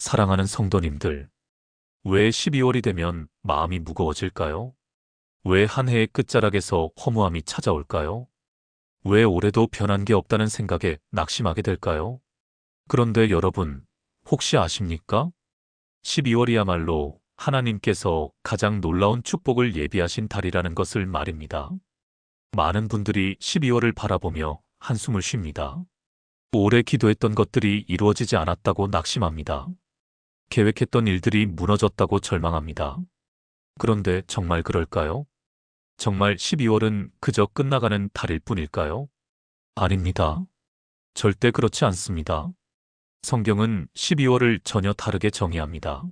사랑하는 성도님들, 왜 12월이 되면 마음이 무거워질까요? 왜 한 해의 끝자락에서 허무함이 찾아올까요? 왜 올해도 변한 게 없다는 생각에 낙심하게 될까요? 그런데 여러분, 혹시 아십니까? 12월이야말로 하나님께서 가장 놀라운 축복을 예비하신 달이라는 것을 말입니다. 많은 분들이 12월을 바라보며 한숨을 쉽니다. 오래 기도했던 것들이 이루어지지 않았다고 낙심합니다. 계획했던 일들이 무너졌다고 절망합니다. 그런데 정말 그럴까요? 정말 12월은 그저 끝나가는 달일 뿐일까요? 아닙니다. 절대 그렇지 않습니다. 성경은 12월을 전혀 다르게 정의합니다.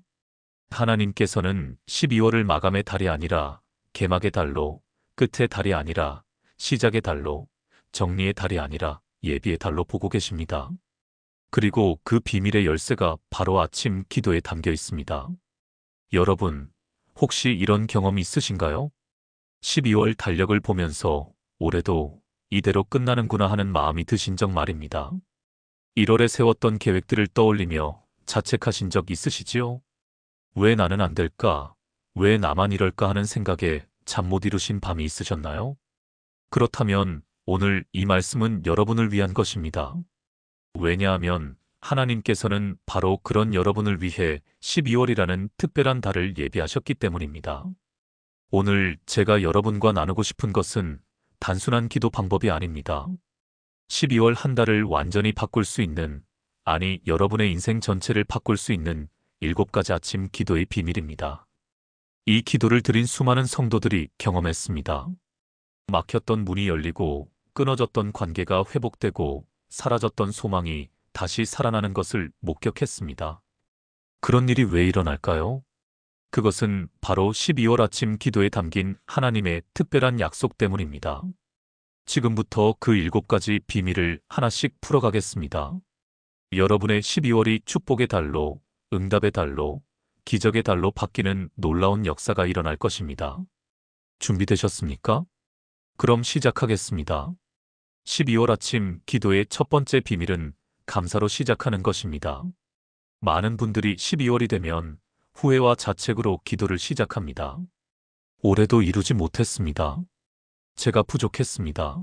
하나님께서는 12월을 마감의 달이 아니라 개막의 달로, 끝의 달이 아니라 시작의 달로, 정리의 달이 아니라 예비의 달로 보고 계십니다. 그리고 그 비밀의 열쇠가 바로 아침 기도에 담겨 있습니다. 여러분, 혹시 이런 경험이 있으신가요? 12월 달력을 보면서 올해도 이대로 끝나는구나 하는 마음이 드신 적 말입니다. 1월에 세웠던 계획들을 떠올리며 자책하신 적 있으시지요? 왜 나는 안 될까? 왜 나만 이럴까 하는 생각에 잠 못 이루신 밤이 있으셨나요? 그렇다면 오늘 이 말씀은 여러분을 위한 것입니다. 왜냐하면 하나님께서는 바로 그런 여러분을 위해 12월이라는 특별한 달을 예비하셨기 때문입니다. 오늘 제가 여러분과 나누고 싶은 것은 단순한 기도 방법이 아닙니다. 12월 한 달을 완전히 바꿀 수 있는, 아니 여러분의 인생 전체를 바꿀 수 있는 7가지 아침 기도의 비밀입니다. 이 기도를 드린 수많은 성도들이 경험했습니다. 막혔던 문이 열리고 끊어졌던 관계가 회복되고 사라졌던 소망이 다시 살아나는 것을 목격했습니다. 그런 일이 왜 일어날까요? 그것은 바로 12월 아침 기도에 담긴 하나님의 특별한 약속 때문입니다. 지금부터 그 7가지 비밀을 하나씩 풀어가겠습니다. 여러분의 12월이 축복의 달로, 응답의 달로, 기적의 달로 바뀌는 놀라운 역사가 일어날 것입니다. 준비되셨습니까? 그럼 시작하겠습니다. 12월 아침 기도의 첫 번째 비밀은 감사로 시작하는 것입니다. 많은 분들이 12월이 되면 후회와 자책으로 기도를 시작합니다. 올해도 이루지 못했습니다. 제가 부족했습니다.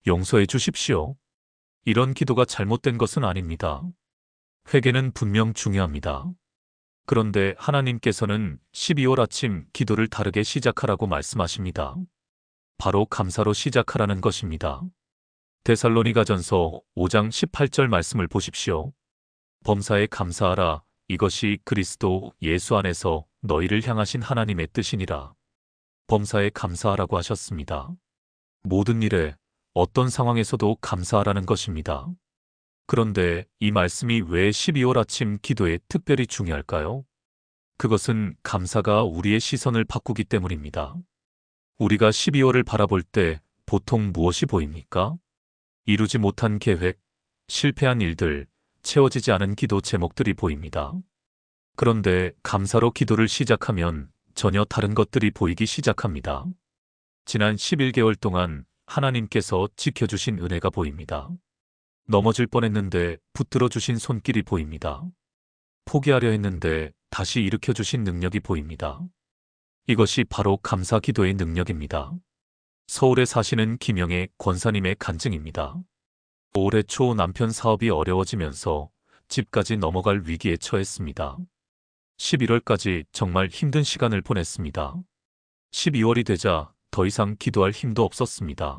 용서해 주십시오. 이런 기도가 잘못된 것은 아닙니다. 회개는 분명 중요합니다. 그런데 하나님께서는 12월 아침 기도를 다르게 시작하라고 말씀하십니다. 바로 감사로 시작하라는 것입니다. 데살로니가전서 5장 18절 말씀을 보십시오. 범사에 감사하라. 이것이 그리스도 예수 안에서 너희를 향하신 하나님의 뜻이니라. 범사에 감사하라고 하셨습니다. 모든 일에, 어떤 상황에서도 감사하라는 것입니다. 그런데 이 말씀이 왜 12월 아침 기도에 특별히 중요할까요? 그것은 감사가 우리의 시선을 바꾸기 때문입니다. 우리가 12월을 바라볼 때 보통 무엇이 보입니까? 이루지 못한 계획, 실패한 일들, 채워지지 않은 기도 제목들이 보입니다. 그런데 감사로 기도를 시작하면 전혀 다른 것들이 보이기 시작합니다. 지난 11개월 동안 하나님께서 지켜주신 은혜가 보입니다. 넘어질 뻔했는데 붙들어 주신 손길이 보입니다. 포기하려 했는데 다시 일으켜 주신 능력이 보입니다. 이것이 바로 감사 기도의 능력입니다. 서울에 사시는 김영애 권사님의 간증입니다. 올해 초 남편 사업이 어려워지면서 집까지 넘어갈 위기에 처했습니다. 11월까지 정말 힘든 시간을 보냈습니다. 12월이 되자 더 이상 기도할 힘도 없었습니다.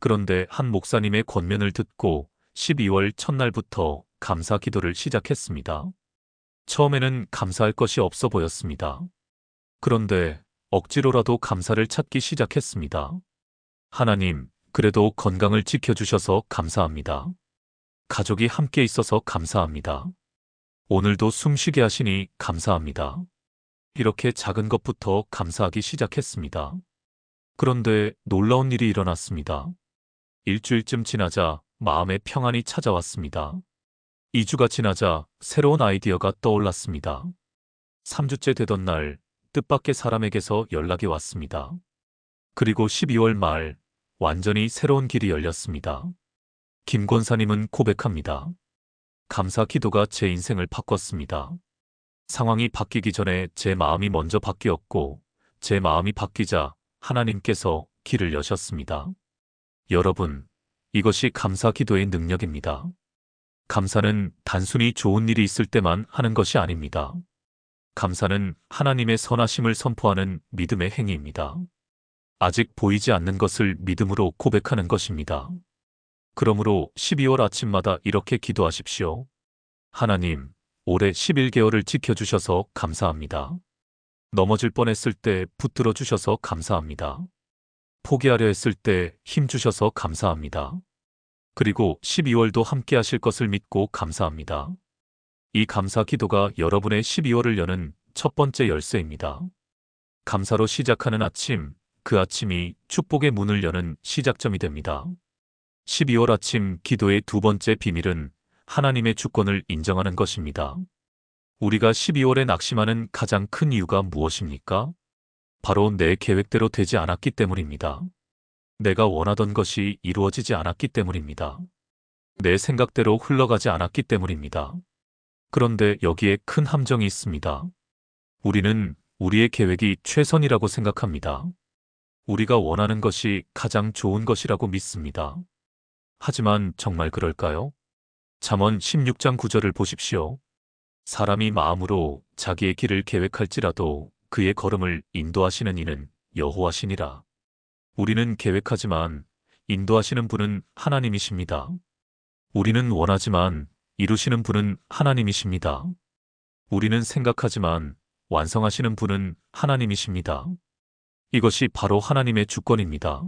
그런데 한 목사님의 권면을 듣고 12월 첫날부터 감사 기도를 시작했습니다. 처음에는 감사할 것이 없어 보였습니다. 그런데 억지로라도 감사를 찾기 시작했습니다. 하나님, 그래도 건강을 지켜주셔서 감사합니다. 가족이 함께 있어서 감사합니다. 오늘도 숨쉬게 하시니 감사합니다. 이렇게 작은 것부터 감사하기 시작했습니다. 그런데 놀라운 일이 일어났습니다. 일주일쯤 지나자 마음의 평안이 찾아왔습니다. 2주가 지나자 새로운 아이디어가 떠올랐습니다. 3주째 되던 날 뜻밖의 사람에게서 연락이 왔습니다. 그리고 12월 말 완전히 새로운 길이 열렸습니다. 김 권사님은 고백합니다. 감사 기도가 제 인생을 바꿨습니다. 상황이 바뀌기 전에 제 마음이 먼저 바뀌었고, 제 마음이 바뀌자 하나님께서 길을 여셨습니다. 여러분, 이것이 감사 기도의 능력입니다. 감사는 단순히 좋은 일이 있을 때만 하는 것이 아닙니다. 감사는 하나님의 선하심을 선포하는 믿음의 행위입니다. 아직 보이지 않는 것을 믿음으로 고백하는 것입니다. 그러므로 12월 아침마다 이렇게 기도하십시오. 하나님, 올해 11개월을 지켜주셔서 감사합니다. 넘어질 뻔했을 때 붙들어 주셔서 감사합니다. 포기하려 했을 때 힘 주셔서 감사합니다. 그리고 12월도 함께 하실 것을 믿고 감사합니다. 이 감사 기도가 여러분의 12월을 여는 첫 번째 열쇠입니다. 감사로 시작하는 아침, 그 아침이 축복의 문을 여는 시작점이 됩니다. 12월 아침 기도의 두 번째 비밀은 하나님의 주권을 인정하는 것입니다. 우리가 12월에 낙심하는 가장 큰 이유가 무엇입니까? 바로 내 계획대로 되지 않았기 때문입니다. 내가 원하던 것이 이루어지지 않았기 때문입니다. 내 생각대로 흘러가지 않았기 때문입니다. 그런데 여기에 큰 함정이 있습니다. 우리는 우리의 계획이 최선이라고 생각합니다. 우리가 원하는 것이 가장 좋은 것이라고 믿습니다. 하지만 정말 그럴까요? 잠언 16장 9절을 보십시오. 사람이 마음으로 자기의 길을 계획할지라도 그의 걸음을 인도하시는 이는 여호와시니라. 우리는 계획하지만 인도하시는 분은 하나님이십니다. 우리는 원하지만 이루시는 분은 하나님이십니다. 우리는 생각하지만 완성하시는 분은 하나님이십니다. 이것이 바로 하나님의 주권입니다.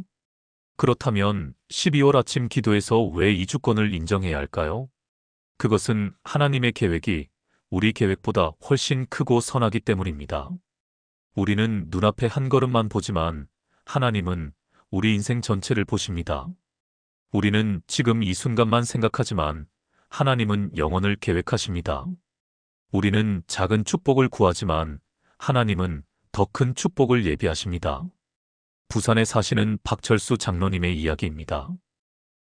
그렇다면 12월 아침 기도에서 왜 이 주권을 인정해야 할까요? 그것은 하나님의 계획이 우리 계획보다 훨씬 크고 선하기 때문입니다. 우리는 눈앞에 한 걸음만 보지만 하나님은 우리 인생 전체를 보십니다. 우리는 지금 이 순간만 생각하지만 하나님은 영원을 계획하십니다. 우리는 작은 축복을 구하지만 하나님은 더 큰 축복을 예비하십니다. 부산에 사시는 박철수 장로님의 이야기입니다.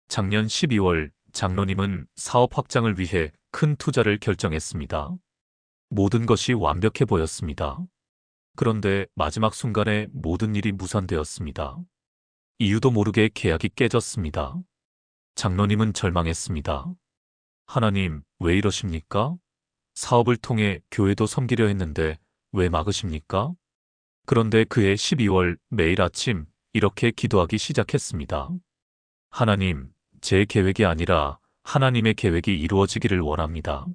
작년 12월 장로님은 사업 확장을 위해 큰 투자를 결정했습니다. 모든 것이 완벽해 보였습니다. 그런데 마지막 순간에 모든 일이 무산되었습니다. 이유도 모르게 계약이 깨졌습니다. 장로님은 절망했습니다. 하나님, 왜 이러십니까? 사업을 통해 교회도 섬기려 했는데 왜 막으십니까? 그런데 그해 12월 매일 아침 이렇게 기도하기 시작했습니다. 하나님, 제 계획이 아니라 하나님의 계획이 이루어지기를 원합니다.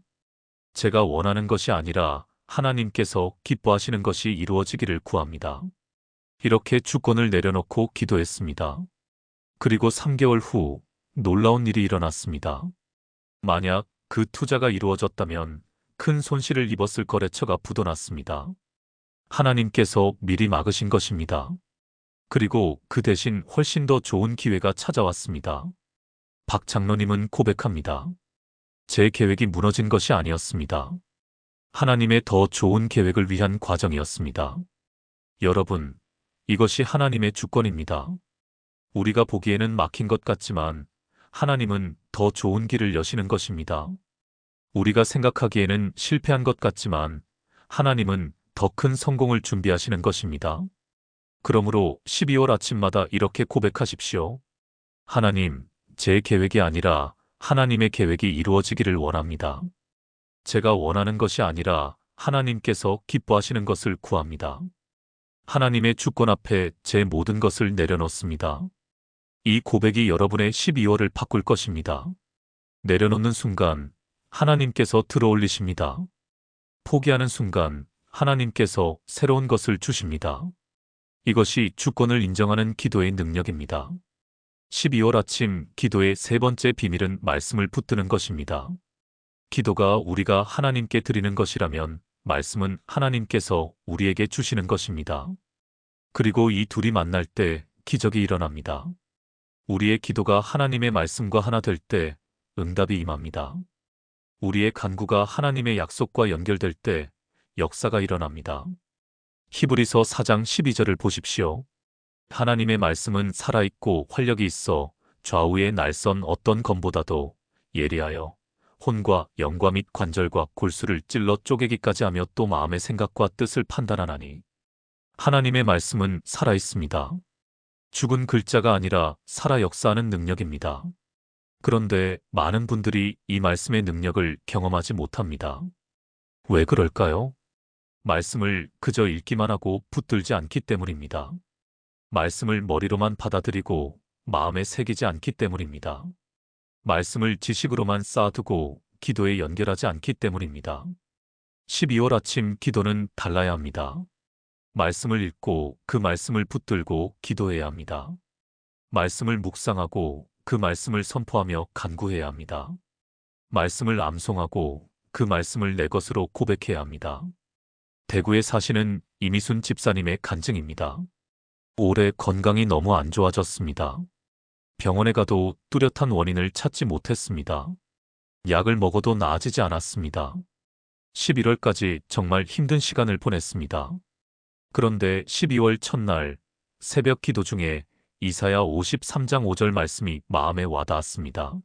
제가 원하는 것이 아니라 하나님께서 기뻐하시는 것이 이루어지기를 구합니다. 이렇게 주권을 내려놓고 기도했습니다. 그리고 3개월 후 놀라운 일이 일어났습니다. 만약 그 투자가 이루어졌다면 큰 손실을 입었을 거래처가 부도났습니다. 하나님께서 미리 막으신 것입니다. 그리고 그 대신 훨씬 더 좋은 기회가 찾아왔습니다. 박 장로님은 고백합니다. 제 계획이 무너진 것이 아니었습니다. 하나님의 더 좋은 계획을 위한 과정이었습니다. 여러분, 이것이 하나님의 주권입니다. 우리가 보기에는 막힌 것 같지만 하나님은 더 좋은 길을 여시는 것입니다. 우리가 생각하기에는 실패한 것 같지만 하나님은 더 큰 성공을 준비하시는 것입니다. 그러므로 12월 아침마다 이렇게 고백하십시오. 하나님, 제 계획이 아니라 하나님의 계획이 이루어지기를 원합니다. 제가 원하는 것이 아니라 하나님께서 기뻐하시는 것을 구합니다. 하나님의 주권 앞에 제 모든 것을 내려놓습니다. 이 고백이 여러분의 12월을 바꿀 것입니다. 내려놓는 순간 하나님께서 들어올리십니다. 포기하는 순간 하나님께서 새로운 것을 주십니다. 이것이 주권을 인정하는 기도의 능력입니다. 12월 아침 기도의 세 번째 비밀은 말씀을 붙드는 것입니다. 기도가 우리가 하나님께 드리는 것이라면 말씀은 하나님께서 우리에게 주시는 것입니다. 그리고 이 둘이 만날 때 기적이 일어납니다. 우리의 기도가 하나님의 말씀과 하나 될 때 응답이 임합니다. 우리의 간구가 하나님의 약속과 연결될 때 역사가 일어납니다. 히브리서 4장 12절을 보십시오. 하나님의 말씀은 살아있고 활력이 있어 좌우의 날선 어떤 검보다도 예리하여 혼과 영과 및 관절과 골수를 찔러 쪼개기까지 하며 또 마음의 생각과 뜻을 판단하나니 하나님의 말씀은 살아있습니다. 죽은 글자가 아니라 살아 역사하는 능력입니다. 그런데 많은 분들이 이 말씀의 능력을 경험하지 못합니다. 왜 그럴까요? 말씀을 그저 읽기만 하고 붙들지 않기 때문입니다. 말씀을 머리로만 받아들이고 마음에 새기지 않기 때문입니다. 말씀을 지식으로만 쌓아두고 기도에 연결하지 않기 때문입니다. 12월 아침 기도는 달라야 합니다. 말씀을 읽고 그 말씀을 붙들고 기도해야 합니다. 말씀을 묵상하고 그 말씀을 선포하며 간구해야 합니다. 말씀을 암송하고 그 말씀을 내 것으로 고백해야 합니다. 대구에 사시는 이미순 집사님의 간증입니다. 올해 건강이 너무 안 좋아졌습니다. 병원에 가도 뚜렷한 원인을 찾지 못했습니다. 약을 먹어도 나아지지 않았습니다. 11월까지 정말 힘든 시간을 보냈습니다. 그런데 12월 첫날 새벽 기도 중에 이사야 53장 5절 말씀이 마음에 와닿았습니다.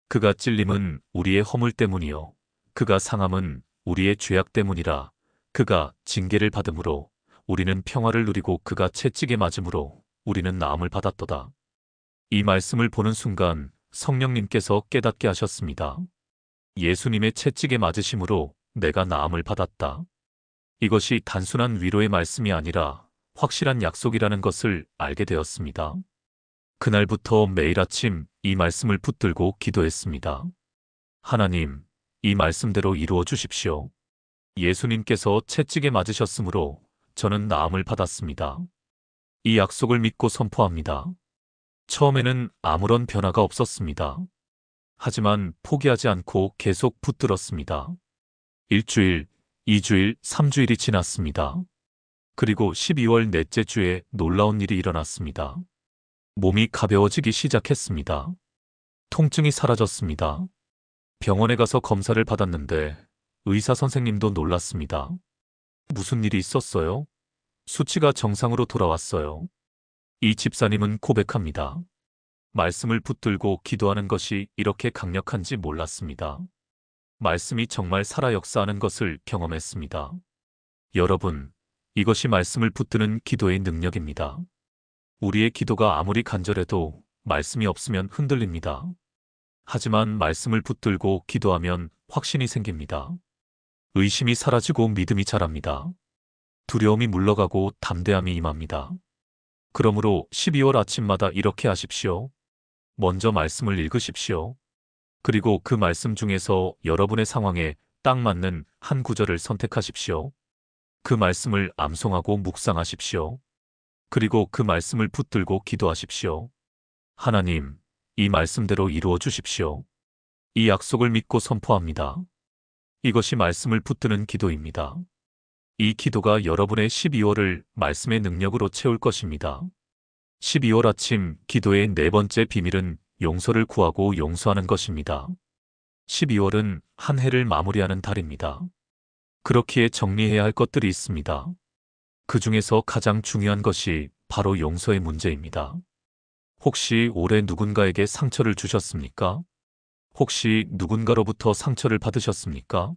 그가 찔림은 우리의 허물 때문이요 그가 상함은 우리의 죄악 때문이라. 그가 징계를 받음으로 우리는 평화를 누리고 그가 채찍에 맞음으로 우리는 나음을 받았도다. 이 말씀을 보는 순간 성령님께서 깨닫게 하셨습니다. 예수님의 채찍에 맞으심으로 내가 나음을 받았다. 이것이 단순한 위로의 말씀이 아니라 확실한 약속이라는 것을 알게 되었습니다. 그날부터 매일 아침 이 말씀을 붙들고 기도했습니다. 하나님, 이 말씀대로 이루어 주십시오. 예수님께서 채찍에 맞으셨으므로 저는 나음을 받았습니다. 이 약속을 믿고 선포합니다. 처음에는 아무런 변화가 없었습니다. 하지만 포기하지 않고 계속 붙들었습니다. 1주일, 2주일, 3주일이 지났습니다. 그리고 12월 넷째 주에 놀라운 일이 일어났습니다. 몸이 가벼워지기 시작했습니다. 통증이 사라졌습니다. 병원에 가서 검사를 받았는데 의사 선생님도 놀랐습니다. 무슨 일이 있었어요? 수치가 정상으로 돌아왔어요. 이 집사님은 고백합니다. 말씀을 붙들고 기도하는 것이 이렇게 강력한지 몰랐습니다. 말씀이 정말 살아 역사하는 것을 경험했습니다. 여러분, 이것이 말씀을 붙드는 기도의 능력입니다. 우리의 기도가 아무리 간절해도 말씀이 없으면 흔들립니다. 하지만 말씀을 붙들고 기도하면 확신이 생깁니다. 의심이 사라지고 믿음이 자랍니다. 두려움이 물러가고 담대함이 임합니다. 그러므로 12월 아침마다 이렇게 하십시오. 먼저 말씀을 읽으십시오. 그리고 그 말씀 중에서 여러분의 상황에 딱 맞는 한 구절을 선택하십시오. 그 말씀을 암송하고 묵상하십시오. 그리고 그 말씀을 붙들고 기도하십시오. 하나님, 이 말씀대로 이루어 주십시오. 이 약속을 믿고 선포합니다. 이것이 말씀을 붙드는 기도입니다. 이 기도가 여러분의 12월을 말씀의 능력으로 채울 것입니다. 12월 아침 기도의 네 번째 비밀은 용서를 구하고 용서하는 것입니다. 12월은 한 해를 마무리하는 달입니다. 그렇기에 정리해야 할 것들이 있습니다. 그 중에서 가장 중요한 것이 바로 용서의 문제입니다. 혹시 올해 누군가에게 상처를 주셨습니까? 혹시 누군가로부터 상처를 받으셨습니까?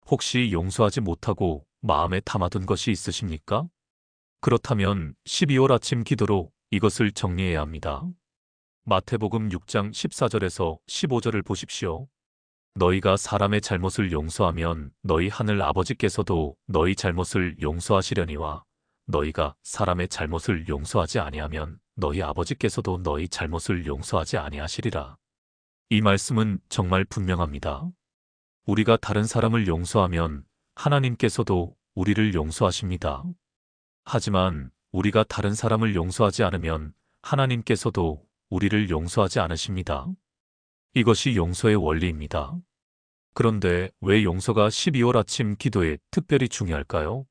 혹시 용서하지 못하고 마음에 담아둔 것이 있으십니까? 그렇다면 12월 아침 기도로 이것을 정리해야 합니다. 마태복음 6장 14절에서 15절을 보십시오. 너희가 사람의 잘못을 용서하면 너희 하늘 아버지께서도 너희 잘못을 용서하시려니와 너희가 사람의 잘못을 용서하지 아니하면 너희 아버지께서도 너희 잘못을 용서하지 아니하시리라. 이 말씀은 정말 분명합니다. 우리가 다른 사람을 용서하면 하나님께서도 우리를 용서하십니다. 하지만 우리가 다른 사람을 용서하지 않으면 하나님께서도 우리를 용서하지 않으십니다. 이것이 용서의 원리입니다. 그런데 왜 용서가 12월 아침 기도에 특별히 중요할까요?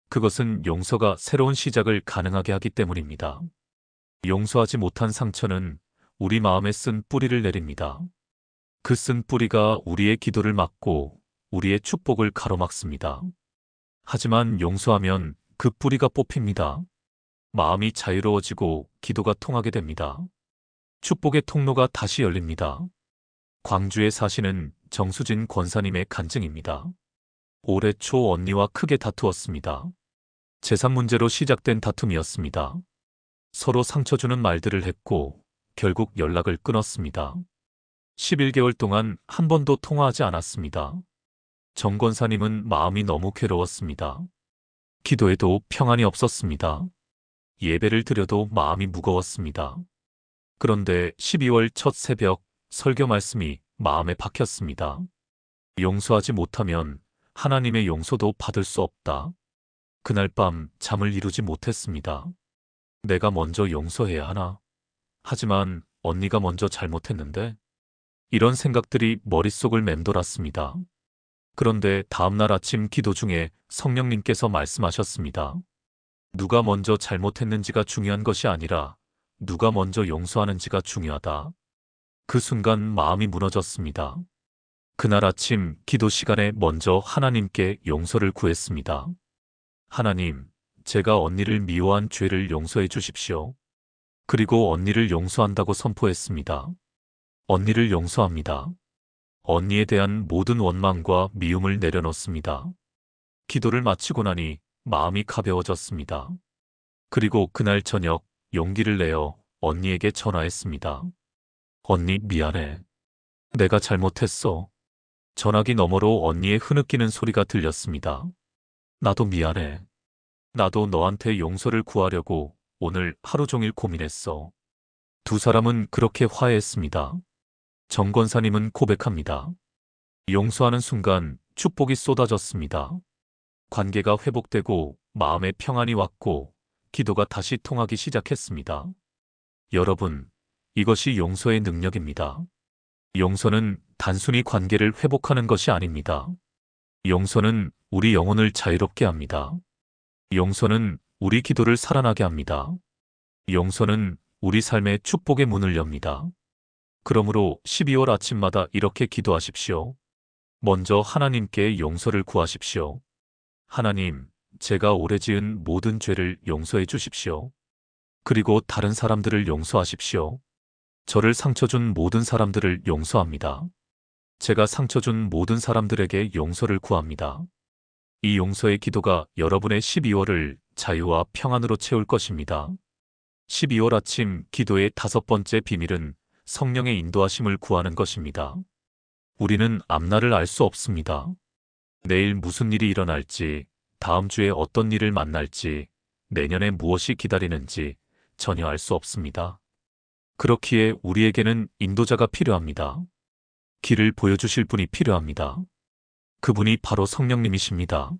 그것은 용서가 새로운 시작을 가능하게 하기 때문입니다. 용서하지 못한 상처는 우리 마음에 쓴 뿌리를 내립니다. 그 쓴 뿌리가 우리의 기도를 막고 우리의 축복을 가로막습니다. 하지만 용서하면 그 뿌리가 뽑힙니다. 마음이 자유로워지고 기도가 통하게 됩니다. 축복의 통로가 다시 열립니다. 광주에 사시는 정수진 권사님의 간증입니다. 올해 초 언니와 크게 다투었습니다. 재산 문제로 시작된 다툼이었습니다. 서로 상처 주는 말들을 했고 결국 연락을 끊었습니다. 11개월 동안 한 번도 통화하지 않았습니다. 정 권사님은 마음이 너무 괴로웠습니다. 기도해도 평안이 없었습니다. 예배를 드려도 마음이 무거웠습니다. 그런데 12월 첫 새벽 설교 말씀이 마음에 박혔습니다. 용서하지 못하면 하나님의 용서도 받을 수 없다. 그날 밤 잠을 이루지 못했습니다. 내가 먼저 용서해야 하나? 하지만 언니가 먼저 잘못했는데? 이런 생각들이 머릿속을 맴돌았습니다. 그런데 다음날 아침 기도 중에 성령님께서 말씀하셨습니다. 누가 먼저 잘못했는지가 중요한 것이 아니라 누가 먼저 용서하는지가 중요하다. 그 순간 마음이 무너졌습니다. 그날 아침 기도 시간에 먼저 하나님께 용서를 구했습니다. 하나님, 제가 언니를 미워한 죄를 용서해 주십시오. 그리고 언니를 용서한다고 선포했습니다. 언니를 용서합니다. 언니에 대한 모든 원망과 미움을 내려놓습니다. 기도를 마치고 나니 마음이 가벼워졌습니다. 그리고 그날 저녁 용기를 내어 언니에게 전화했습니다. 언니 미안해. 내가 잘못했어. 전화기 너머로 언니의 흐느끼는 소리가 들렸습니다. 나도 미안해. 나도 너한테 용서를 구하려고 오늘 하루 종일 고민했어. 두 사람은 그렇게 화해했습니다. 정 권사님은 고백합니다. 용서하는 순간 축복이 쏟아졌습니다. 관계가 회복되고 마음의 평안이 왔고 기도가 다시 통하기 시작했습니다. 여러분, 이것이 용서의 능력입니다. 용서는 단순히 관계를 회복하는 것이 아닙니다. 용서는 우리 영혼을 자유롭게 합니다. 용서는 우리 기도를 살아나게 합니다. 용서는 우리 삶의 축복의 문을 엽니다. 그러므로 12월 아침마다 이렇게 기도하십시오. 먼저 하나님께 용서를 구하십시오. 하나님, 제가 오래 지은 모든 죄를 용서해 주십시오. 그리고 다른 사람들을 용서하십시오. 저를 상처 준 모든 사람들을 용서합니다. 제가 상처 준 모든 사람들에게 용서를 구합니다. 이 용서의 기도가 여러분의 12월을 자유와 평안으로 채울 것입니다. 12월 아침 기도의 5번째 비밀은 성령의 인도하심을 구하는 것입니다. 우리는 앞날을 알 수 없습니다. 내일 무슨 일이 일어날지, 다음 주에 어떤 일을 만날지, 내년에 무엇이 기다리는지 전혀 알 수 없습니다. 그렇기에 우리에게는 인도자가 필요합니다. 길을 보여주실 분이 필요합니다. 그분이 바로 성령님이십니다.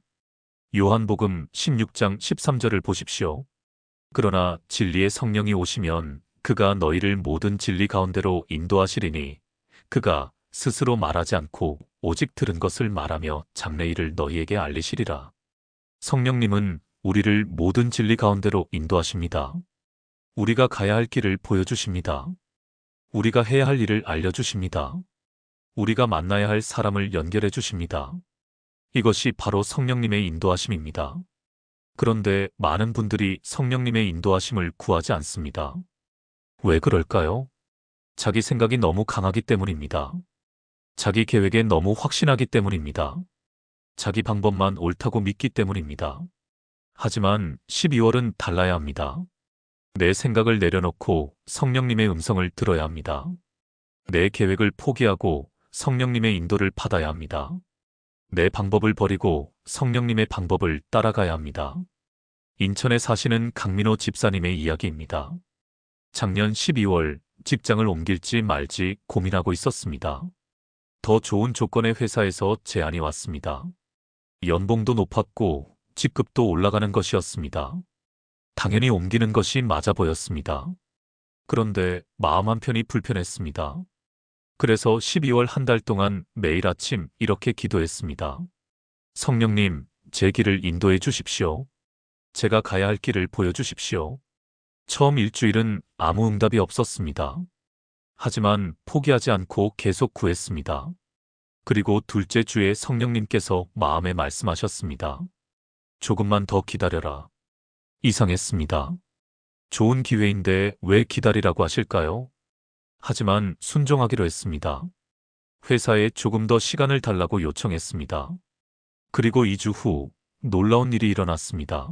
요한복음 16장 13절을 보십시오. 그러나 진리의 성령이 오시면 그가 너희를 모든 진리 가운데로 인도하시리니 그가 스스로 말하지 않고 오직 들은 것을 말하며 장래일을 너희에게 알리시리라. 성령님은 우리를 모든 진리 가운데로 인도하십니다. 우리가 가야 할 길을 보여주십니다. 우리가 해야 할 일을 알려주십니다. 우리가 만나야 할 사람을 연결해 주십니다. 이것이 바로 성령님의 인도하심입니다. 그런데 많은 분들이 성령님의 인도하심을 구하지 않습니다. 왜 그럴까요? 자기 생각이 너무 강하기 때문입니다. 자기 계획에 너무 확신하기 때문입니다. 자기 방법만 옳다고 믿기 때문입니다. 하지만 12월은 달라야 합니다. 내 생각을 내려놓고 성령님의 음성을 들어야 합니다. 내 계획을 포기하고 성령님의 인도를 받아야 합니다. 내 방법을 버리고 성령님의 방법을 따라가야 합니다. 인천에 사시는 강민호 집사님의 이야기입니다. 작년 12월 직장을 옮길지 말지 고민하고 있었습니다. 더 좋은 조건의 회사에서 제안이 왔습니다. 연봉도 높았고 직급도 올라가는 것이었습니다. 당연히 옮기는 것이 맞아 보였습니다. 그런데 마음 한편이 불편했습니다. 그래서 12월 한 달 동안 매일 아침 이렇게 기도했습니다. 성령님, 제 길을 인도해 주십시오. 제가 가야 할 길을 보여주십시오. 처음 일주일은 아무 응답이 없었습니다. 하지만 포기하지 않고 계속 구했습니다. 그리고 둘째 주에 성령님께서 마음에 말씀하셨습니다. 조금만 더 기다려라. 이상했습니다. 좋은 기회인데 왜 기다리라고 하실까요? 하지만 순종하기로 했습니다. 회사에 조금 더 시간을 달라고 요청했습니다. 그리고 2주 후 놀라운 일이 일어났습니다.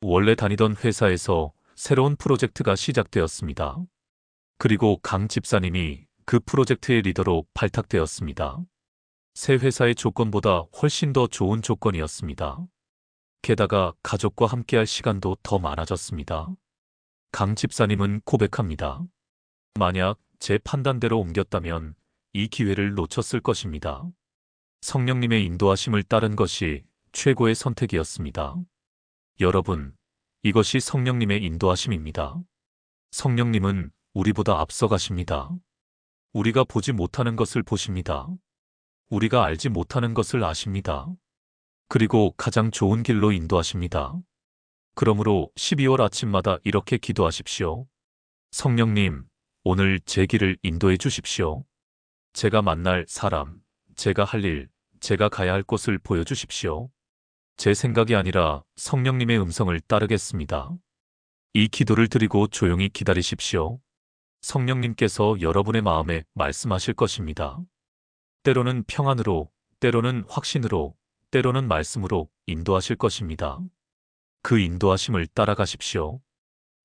원래 다니던 회사에서 새로운 프로젝트가 시작되었습니다. 그리고 강 집사님이 그 프로젝트의 리더로 발탁되었습니다. 새 회사의 조건보다 훨씬 더 좋은 조건이었습니다. 게다가 가족과 함께할 시간도 더 많아졌습니다. 강 집사님은 고백합니다. 만약 제 판단대로 옮겼다면 이 기회를 놓쳤을 것입니다. 성령님의 인도하심을 따른 것이 최고의 선택이었습니다. 여러분, 이것이 성령님의 인도하심입니다. 성령님은 우리보다 앞서가십니다. 우리가 보지 못하는 것을 보십니다. 우리가 알지 못하는 것을 아십니다. 그리고 가장 좋은 길로 인도하십니다. 그러므로 12월 아침마다 이렇게 기도하십시오. 성령님, 오늘 제 길을 인도해 주십시오. 제가 만날 사람, 제가 할 일, 제가 가야 할 곳을 보여주십시오. 제 생각이 아니라 성령님의 음성을 따르겠습니다. 이 기도를 드리고 조용히 기다리십시오. 성령님께서 여러분의 마음에 말씀하실 것입니다. 때로는 평안으로, 때로는 확신으로, 때로는 말씀으로 인도하실 것입니다. 그 인도하심을 따라가십시오.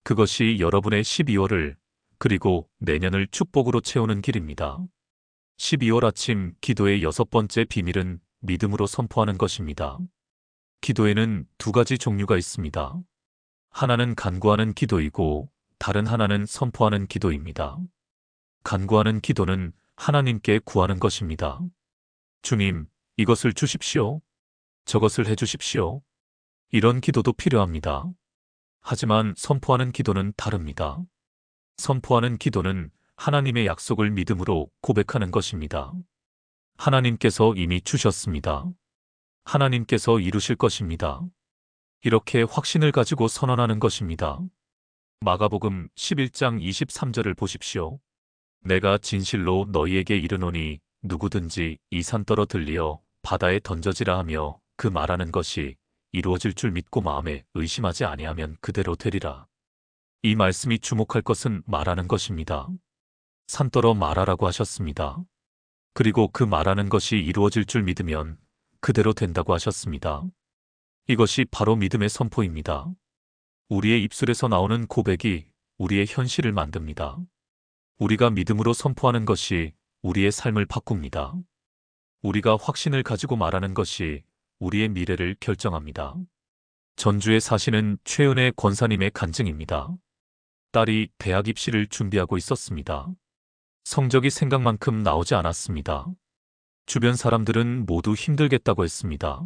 그것이 여러분의 12월을 그리고 내년을 축복으로 채우는 길입니다. 12월 아침 기도의 6번째 비밀은 믿음으로 선포하는 것입니다. 기도에는 두 가지 종류가 있습니다. 하나는 간구하는 기도이고 다른 하나는 선포하는 기도입니다. 간구하는 기도는 하나님께 구하는 것입니다. 주님, 이것을 주십시오. 저것을 해주십시오. 이런 기도도 필요합니다. 하지만 선포하는 기도는 다릅니다. 선포하는 기도는 하나님의 약속을 믿음으로 고백하는 것입니다. 하나님께서 이미 주셨습니다. 하나님께서 이루실 것입니다. 이렇게 확신을 가지고 선언하는 것입니다. 마가복음 11장 23절을 보십시오. 내가 진실로 너희에게 이르노니 누구든지 이 산더러 들리어 바다에 던져지라 하며 그 말하는 것이 이루어질 줄 믿고 마음에 의심하지 아니하면 그대로 되리라. 이 말씀이 주목할 것은 말하는 것입니다. 산더러 말하라고 하셨습니다. 그리고 그 말하는 것이 이루어질 줄 믿으면 그대로 된다고 하셨습니다. 이것이 바로 믿음의 선포입니다. 우리의 입술에서 나오는 고백이 우리의 현실을 만듭니다. 우리가 믿음으로 선포하는 것이 우리의 삶을 바꿉니다. 우리가 확신을 가지고 말하는 것이 우리의 미래를 결정합니다. 전주에 사시는 최은혜 권사님의 간증입니다. 딸이 대학 입시를 준비하고 있었습니다. 성적이 생각만큼 나오지 않았습니다. 주변 사람들은 모두 힘들겠다고 했습니다.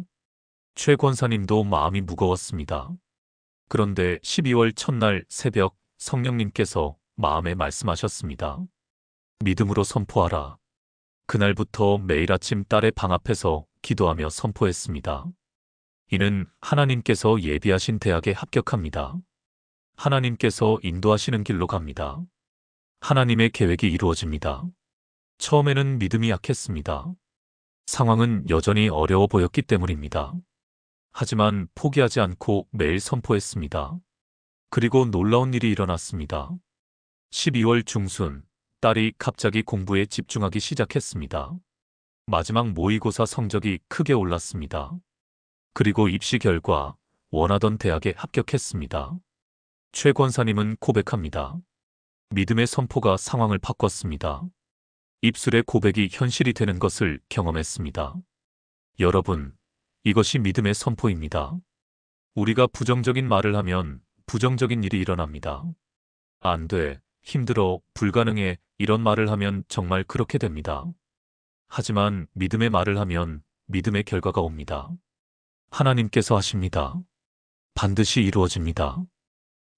최 권사님도 마음이 무거웠습니다. 그런데 12월 첫날 새벽 성령님께서 마음에 말씀하셨습니다. 믿음으로 선포하라. 그날부터 매일 아침 딸의 방 앞에서 기도하며 선포했습니다. 이는 하나님께서 예비하신 대학에 합격합니다. 하나님께서 인도하시는 길로 갑니다. 하나님의 계획이 이루어집니다. 처음에는 믿음이 약했습니다. 상황은 여전히 어려워 보였기 때문입니다. 하지만 포기하지 않고 매일 선포했습니다. 그리고 놀라운 일이 일어났습니다. 12월 중순, 딸이 갑자기 공부에 집중하기 시작했습니다. 마지막 모의고사 성적이 크게 올랐습니다. 그리고 입시 결과 원하던 대학에 합격했습니다. 최 권사님은 고백합니다. 믿음의 선포가 상황을 바꿨습니다. 입술의 고백이 현실이 되는 것을 경험했습니다. 여러분, 이것이 믿음의 선포입니다. 우리가 부정적인 말을 하면 부정적인 일이 일어납니다. 안 돼, 힘들어, 불가능해 이런 말을 하면 정말 그렇게 됩니다. 하지만 믿음의 말을 하면 믿음의 결과가 옵니다. 하나님께서 하십니다. 반드시 이루어집니다.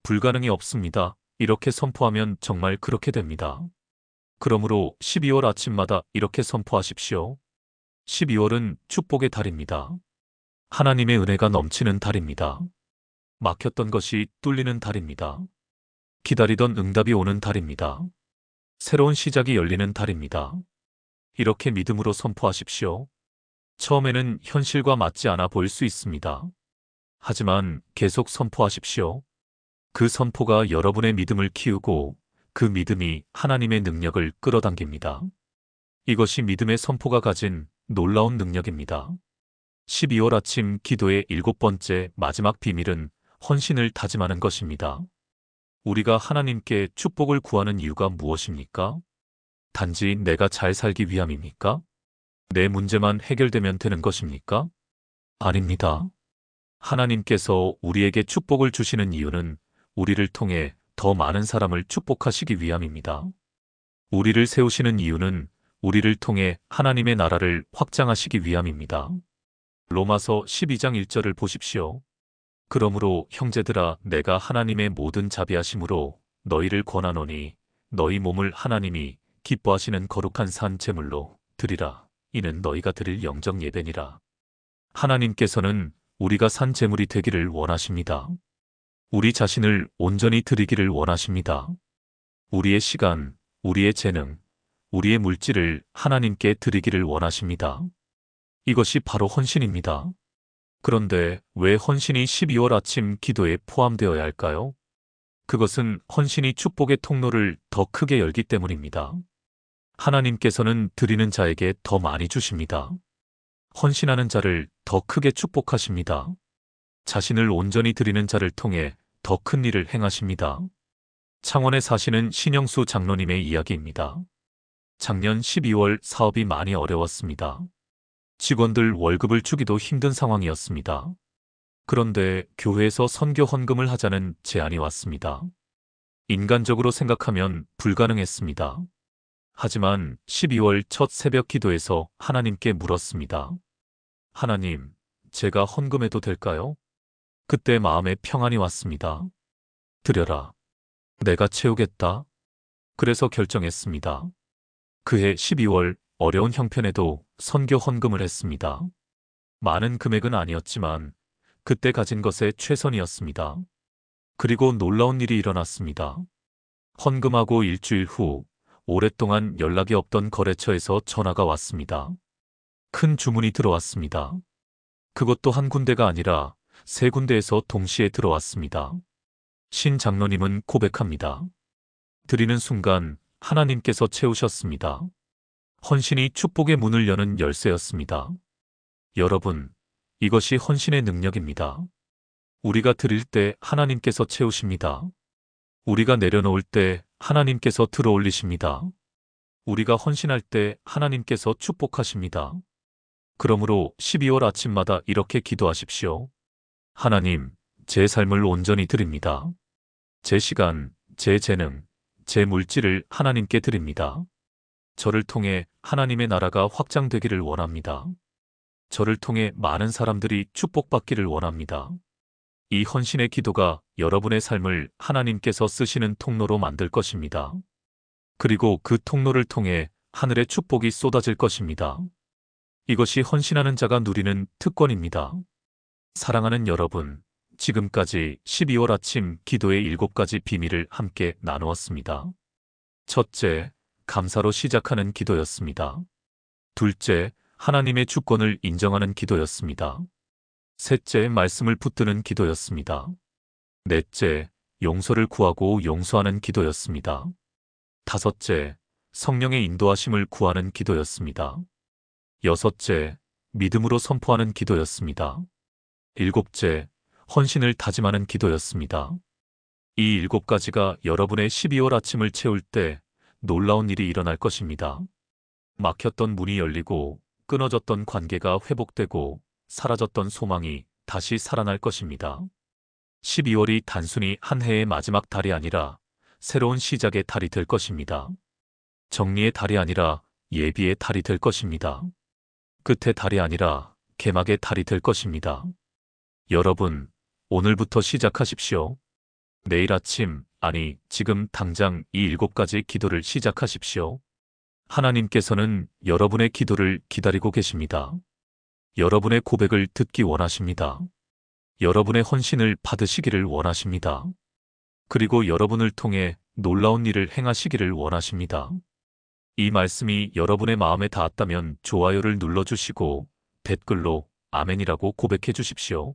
불가능이 없습니다. 이렇게 선포하면 정말 그렇게 됩니다. 그러므로 12월 아침마다 이렇게 선포하십시오. 12월은 축복의 달입니다. 하나님의 은혜가 넘치는 달입니다. 막혔던 것이 뚫리는 달입니다. 기다리던 응답이 오는 달입니다. 새로운 시작이 열리는 달입니다. 이렇게 믿음으로 선포하십시오. 처음에는 현실과 맞지 않아 보일 수 있습니다. 하지만 계속 선포하십시오. 그 선포가 여러분의 믿음을 키우고 그 믿음이 하나님의 능력을 끌어당깁니다. 이것이 믿음의 선포가 가진 놀라운 능력입니다. 12월 아침 기도의 7번째 마지막 비밀은 헌신을 다짐하는 것입니다. 우리가 하나님께 축복을 구하는 이유가 무엇입니까? 단지 내가 잘 살기 위함입니까? 내 문제만 해결되면 되는 것입니까? 아닙니다. 하나님께서 우리에게 축복을 주시는 이유는 우리를 통해 더 많은 사람을 축복하시기 위함입니다. 우리를 세우시는 이유는 우리를 통해 하나님의 나라를 확장하시기 위함입니다. 로마서 12장 1절을 보십시오. 그러므로 형제들아 내가 하나님의 모든 자비하심으로 너희를 권하노니 너희 몸을 하나님이 기뻐하시는 거룩한 산 제물로 드리라. 이는 너희가 드릴 영적 예배니라. 하나님께서는 우리가 산 제물이 되기를 원하십니다. 우리 자신을 온전히 드리기를 원하십니다. 우리의 시간, 우리의 재능, 우리의 물질을 하나님께 드리기를 원하십니다. 이것이 바로 헌신입니다. 그런데 왜 헌신이 12월 아침 기도에 포함되어야 할까요? 그것은 헌신이 축복의 통로를 더 크게 열기 때문입니다. 하나님께서는 드리는 자에게 더 많이 주십니다. 헌신하는 자를 더 크게 축복하십니다. 자신을 온전히 드리는 자를 통해 더 큰 일을 행하십니다. 창원에 사시는 신영수 장로님의 이야기입니다. 작년 12월 사업이 많이 어려웠습니다. 직원들 월급을 주기도 힘든 상황이었습니다. 그런데 교회에서 선교 헌금을 하자는 제안이 왔습니다. 인간적으로 생각하면 불가능했습니다. 하지만 12월 첫 새벽 기도에서 하나님께 물었습니다. 하나님, 제가 헌금해도 될까요? 그때 마음에 평안이 왔습니다. 드려라. 내가 채우겠다. 그래서 결정했습니다. 그해 12월 어려운 형편에도 선교 헌금을 했습니다. 많은 금액은 아니었지만 그때 가진 것의 최선이었습니다. 그리고 놀라운 일이 일어났습니다. 헌금하고 일주일 후 오랫동안 연락이 없던 거래처에서 전화가 왔습니다. 큰 주문이 들어왔습니다. 그것도 한 군데가 아니라 세 군데에서 동시에 들어왔습니다. 신 장로님은 고백합니다. 드리는 순간 하나님께서 채우셨습니다. 헌신이 축복의 문을 여는 열쇠였습니다. 여러분, 이것이 헌신의 능력입니다. 우리가 드릴 때 하나님께서 채우십니다. 우리가 내려놓을 때 하나님께서 들어올리십니다. 우리가 헌신할 때 하나님께서 축복하십니다. 그러므로 12월 아침마다 이렇게 기도하십시오. 하나님, 제 삶을 온전히 드립니다. 제 시간, 제 재능, 제 물질을 하나님께 드립니다. 저를 통해 하나님의 나라가 확장되기를 원합니다. 저를 통해 많은 사람들이 축복받기를 원합니다. 이 헌신의 기도가 여러분의 삶을 하나님께서 쓰시는 통로로 만들 것입니다. 그리고 그 통로를 통해 하늘의 축복이 쏟아질 것입니다. 이것이 헌신하는 자가 누리는 특권입니다. 사랑하는 여러분, 지금까지 12월 아침 기도의 7가지 비밀을 함께 나누었습니다. 첫째, 감사로 시작하는 기도였습니다. 둘째, 하나님의 주권을 인정하는 기도였습니다. 셋째, 말씀을 붙드는 기도였습니다. 넷째, 용서를 구하고 용서하는 기도였습니다. 다섯째, 성령의 인도하심을 구하는 기도였습니다. 여섯째, 믿음으로 선포하는 기도였습니다. 일곱째, 헌신을 다짐하는 기도였습니다. 이 7가지가 여러분의 12월 아침을 채울 때 놀라운 일이 일어날 것입니다. 막혔던 문이 열리고 끊어졌던 관계가 회복되고 사라졌던 소망이 다시 살아날 것입니다. 12월이 단순히 한 해의 마지막 달이 아니라 새로운 시작의 달이 될 것입니다. 정리의 달이 아니라 예비의 달이 될 것입니다. 끝의 달이 아니라 개막의 달이 될 것입니다. 여러분, 오늘부터 시작하십시오. 내일 아침, 아니 지금 당장 이 7가지 기도를 시작하십시오. 하나님께서는 여러분의 기도를 기다리고 계십니다. 여러분의 고백을 듣기 원하십니다. 여러분의 헌신을 받으시기를 원하십니다. 그리고 여러분을 통해 놀라운 일을 행하시기를 원하십니다. 이 말씀이 여러분의 마음에 닿았다면 좋아요를 눌러주시고 댓글로 아멘이라고 고백해 주십시오.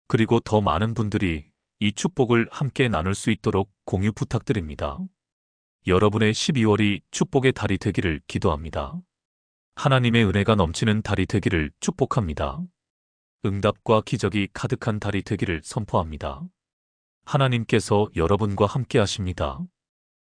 그리고 더 많은 분들이 이 축복을 함께 나눌 수 있도록 공유 부탁드립니다. 여러분의 12월이 축복의 달이 되기를 기도합니다. 하나님의 은혜가 넘치는 달이 되기를 축복합니다. 응답과 기적이 가득한 달이 되기를 선포합니다. 하나님께서 여러분과 함께 하십니다.